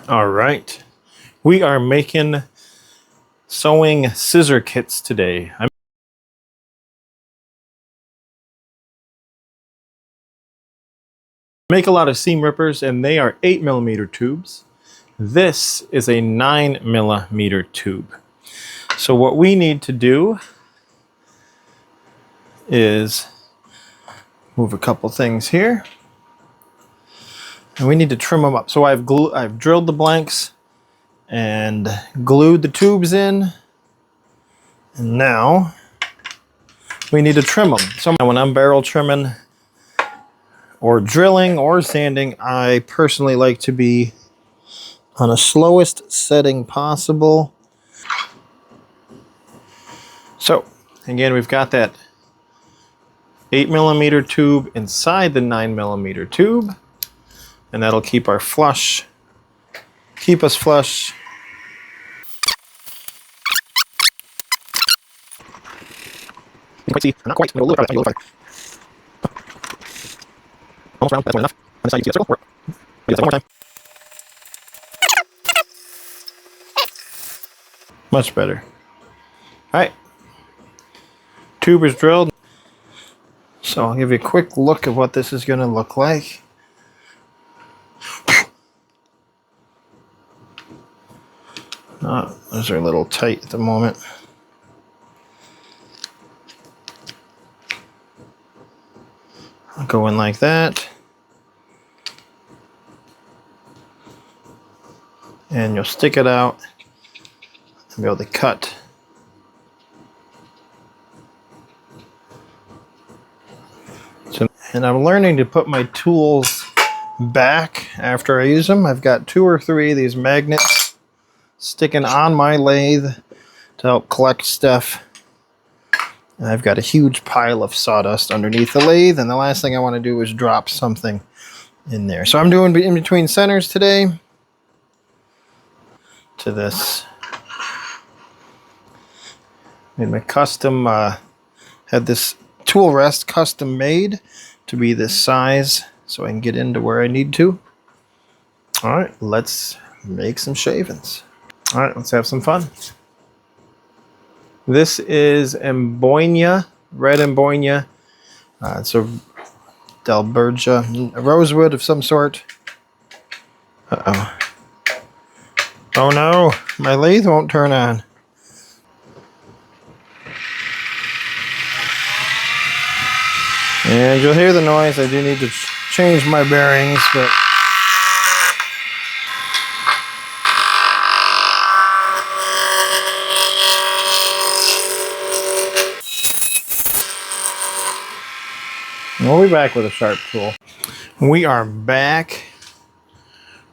All right, we are making sewing scissor kits today. I make a lot of seam rippers and they are 8mm tubes. This is a 9mm tube. So what we need to do is move a couple things here. And we need to trim them up. So I've drilled the blanks and glued the tubes in. And now we need to trim them. So when I'm barrel trimming or drilling or sanding, I personally like to be on the slowest setting possible. So again, we've got that 8mm tube inside the 9mm tube, and that'll keep us flush. You can see, not quite, a little farther. Almost round, that's not enough. On this side you can see that circle. Maybe one more time. Much better. Alright. Tube is drilled. So I'll give you a quick look at what this is going to look like. Those are a little tight at the moment. I'll go in like that. And you'll stick it out and be able to cut. And I'm learning to put my tools back after I use them. I've got 2 or 3 of these magnets sticking on my lathe to help collect stuff. And I've got a huge pile of sawdust underneath the lathe, and the last thing I want to do is drop something in there. So I'm doing in between centers today to this. Made my custom, had this tool rest custom made to be this size so I can get into where I need to. All right, let's make some shavings. All right, let's have some fun. This is Amboyna, red Amboyna. It's a Delbergia, a rosewood of some sort. Uh-oh. Oh no, my lathe won't turn on. And you'll hear the noise. I do need to change my bearings, but we'll be back with a sharp tool. We are back,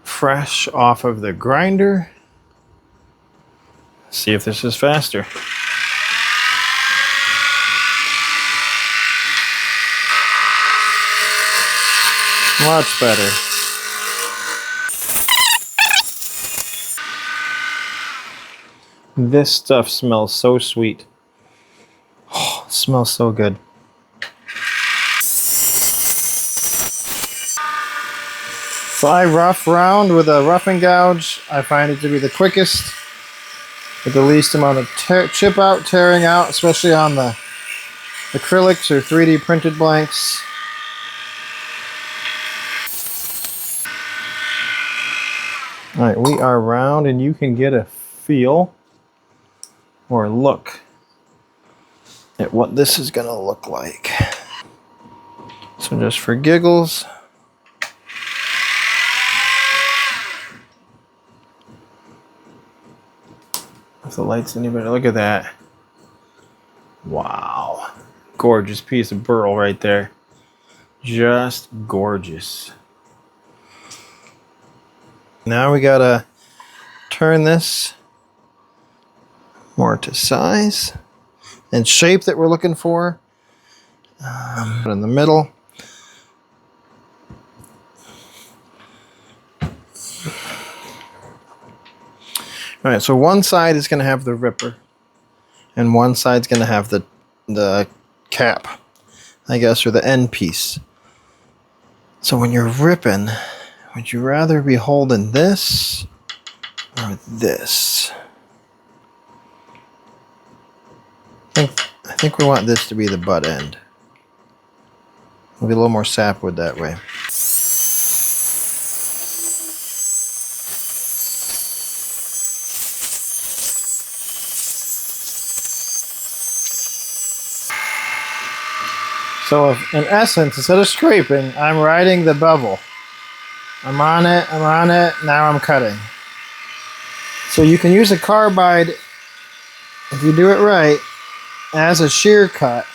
fresh off of the grinder. See if this is faster. Much better. This stuff smells so sweet. Oh, it smells so good. So I rough round with a roughing gouge. I find it to be the quickest, with the least amount of tearing out, especially on the acrylics or 3D printed blanks. All right, we are round, and you can get a feel or look at what this is going to look like. So just for giggles, if the light's any better, look at that. Wow, gorgeous piece of burl right there. Just gorgeous. Now we gotta turn this more to size and shape that we're looking for. In the middle. All right, so one side is going to have the ripper, and one side's going to have the cap, I guess, or the end piece. So when you're ripping, would you rather be holding this or this. I think we want this to be the butt end. We'll get a little more sapwood that way. So if, in essence, instead of scraping, I'm riding the bevel. I'm on it, now I'm cutting. So you can use a carbide, if you do it right, as a shear cut.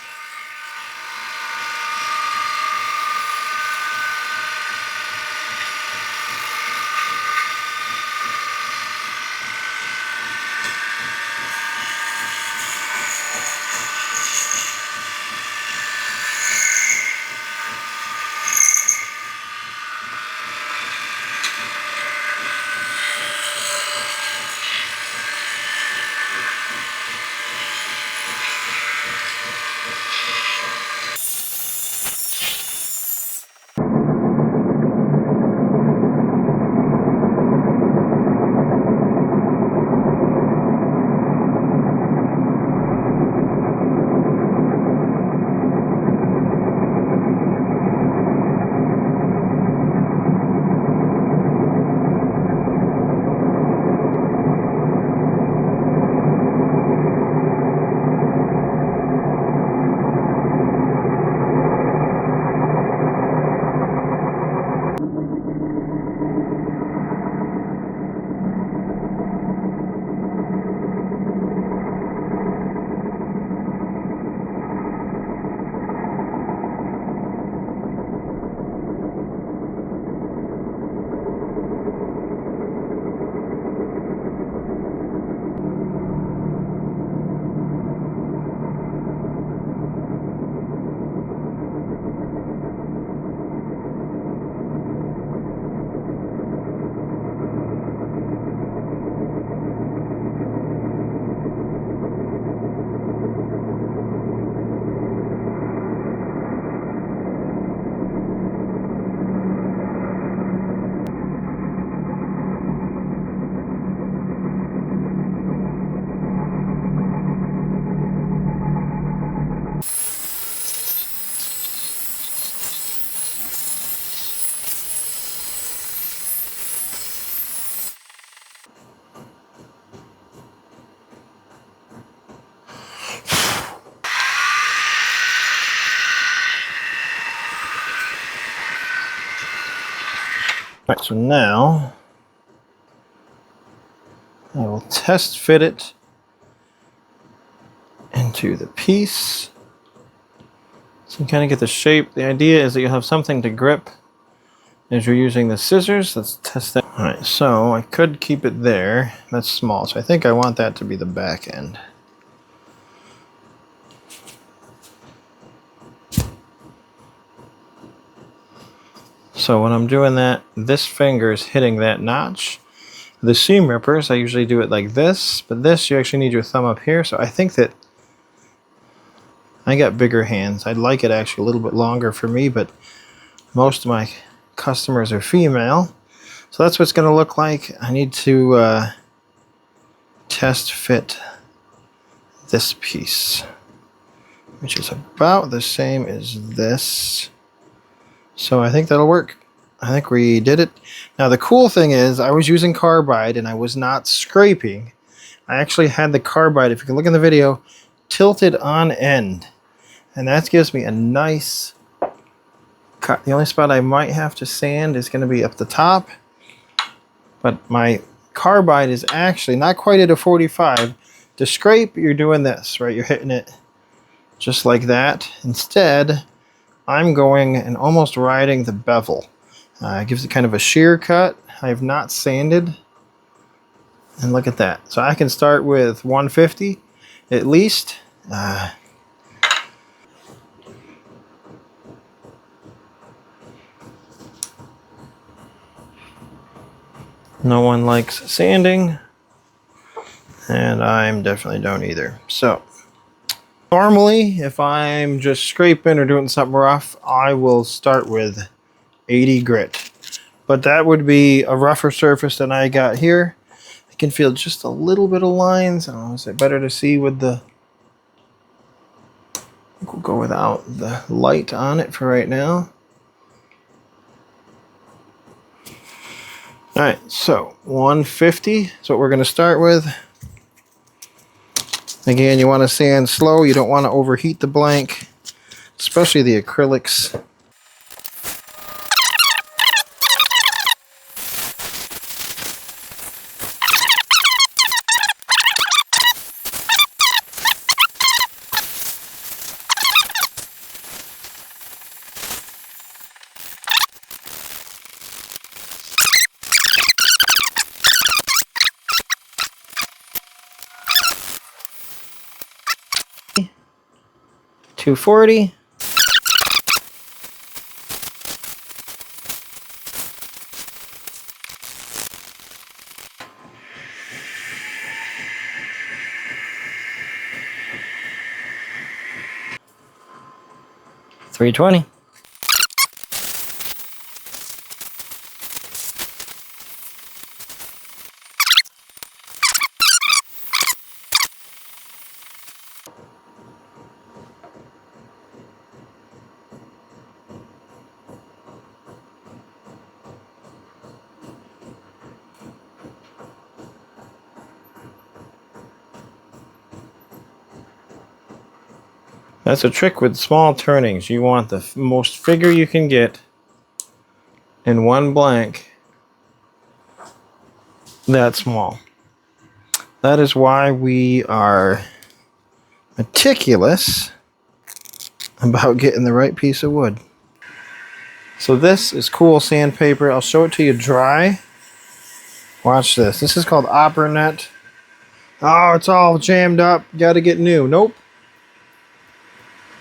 All right, so now I will test fit it into the piece. So you kind of get the shape. The idea is that you'll have something to grip as you're using the scissors. Let's test that. All right, so I could keep it there. That's small, so I think I want that to be the back end. So when I'm doing that, this finger is hitting that notch. The seam rippers, I usually do it like this, but this, you actually need your thumb up here. So I think that I got bigger hands. I'd like it actually a little bit longer for me, but most of my customers are female. So that's what it's going to look like. I need to test fit this piece, which is about the same as this. So I think that'll work. I think we did it. Now the cool thing is I was using carbide and I was not scraping. I actually had the carbide, if you can look in the video, tilted on end. And that gives me a nice cut. The only spot I might have to sand is going to be up the top. But my carbide is actually not quite at a 45. To scrape, you're doing this, right? You're hitting it just like that. Instead, I'm going and almost riding the bevel. It gives it kind of a shear cut. I have not sanded. And look at that. So I can start with 150 at least. No one likes sanding, and I definitely don't either. So normally, if I'm just scraping or doing something rough, I will start with 80 grit. But that would be a rougher surface than I got here. I can feel just a little bit of lines. I don't know, is it better to see with the... I think we'll go without the light on it for right now. All right, so 150 is what we're going to start with. Again, you want to sand slow. You don't want to overheat the blank, especially the acrylics. $240. $320. That's a trick with small turnings. You want the most figure you can get in one blank that small. That is why we are meticulous about getting the right piece of wood. So this is cool sandpaper. I'll show it to you dry. Watch this. This is called Oppernet. Oh, it's all jammed up. Got to get new. Nope.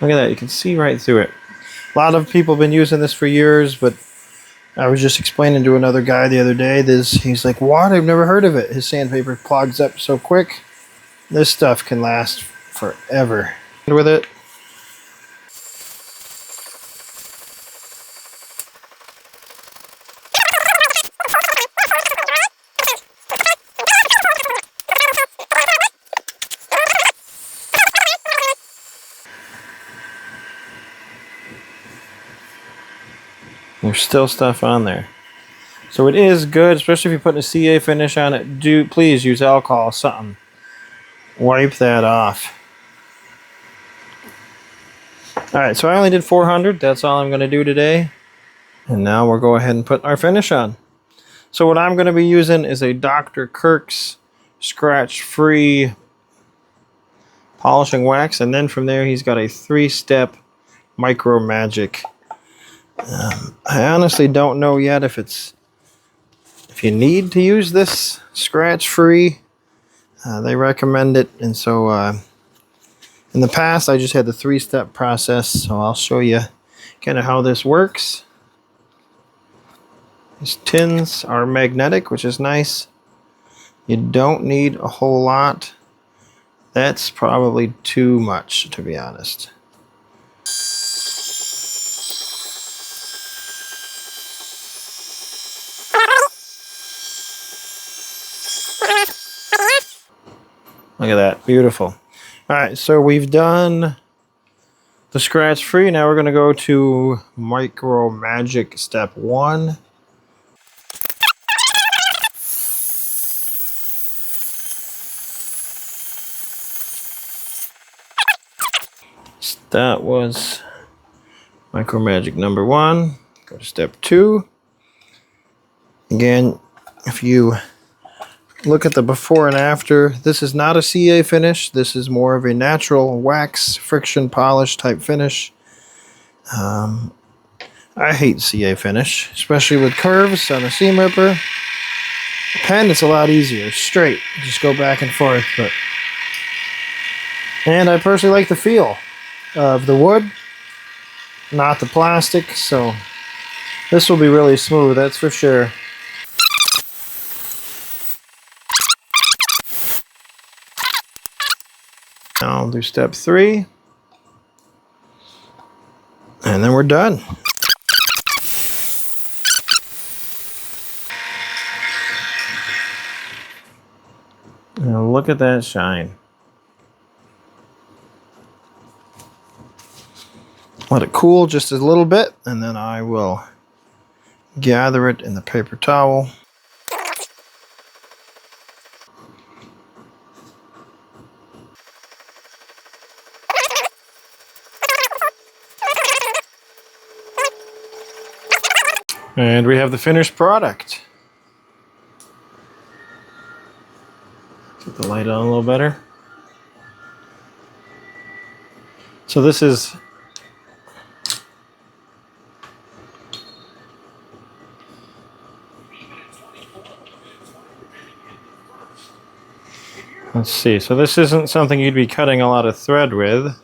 Look at that. You can see right through it. A lot of people have been using this for years, but I was just explaining to another guy the other day. He's like, what? I've never heard of it. His sandpaper clogs up so quick. This stuff can last forever. With it. There's still stuff on there. So it is good, especially if you're putting a CA finish on it. Please use alcohol, something. Wipe that off. Alright, so I only did 400. That's all I'm going to do today. And now we'll go ahead and put our finish on. So what I'm going to be using is a Dr. Kirk's scratch-free polishing wax. And then from there, he's got a 3-step Micro Magic. I honestly don't know yet if you need to use this scratch-free. They recommend it, and so in the past I just had the 3-step process, so I'll show you kind of how this works. These tins are magnetic, which is nice. You don't need a whole lot. That's probably too much, to be honest. Look at that, beautiful. All right, so we've done the scratch free. Now we're going to go to Micro Magic step 1. That was Micro Magic number 1. Go to step 2. Again, if you look at the before and after, this is not a CA finish. This is more of a natural wax friction polish type finish. I hate CA finish, especially with curves on a seam ripper. A pen, it's a lot easier. Straight, just go back and forth. And I personally like the feel of the wood, not the plastic, so this will be really smooth, that's for sure. Now I'll do step 3, and then we're done. And look at that shine. Let it cool just a little bit, and then I will gather it in the paper towel. And we have the finished product. Get the light on a little better. So this is let's see. So this isn't something you'd be cutting a lot of thread with.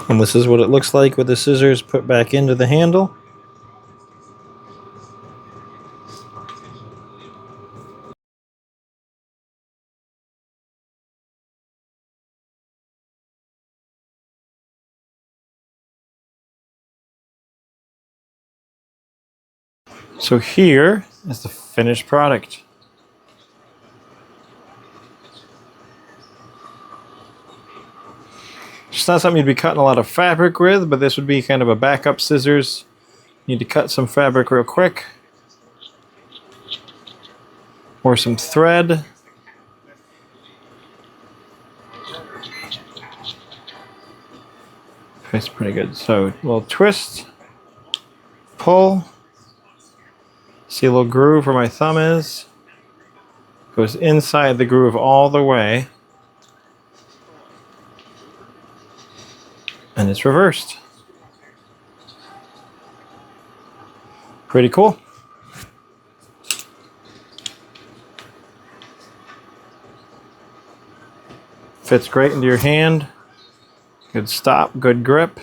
And this is what it looks like with the scissors put back into the handle. So here is the finished product. It's not something you'd be cutting a lot of fabric with, but this would be kind of a backup scissors. Need to cut some fabric real quick. Or some thread. It's pretty good. So a little twist, pull. See a little groove where my thumb is. Goes inside the groove all the way. And it's reversed. Pretty cool. Fits great into your hand. Good stop, good grip.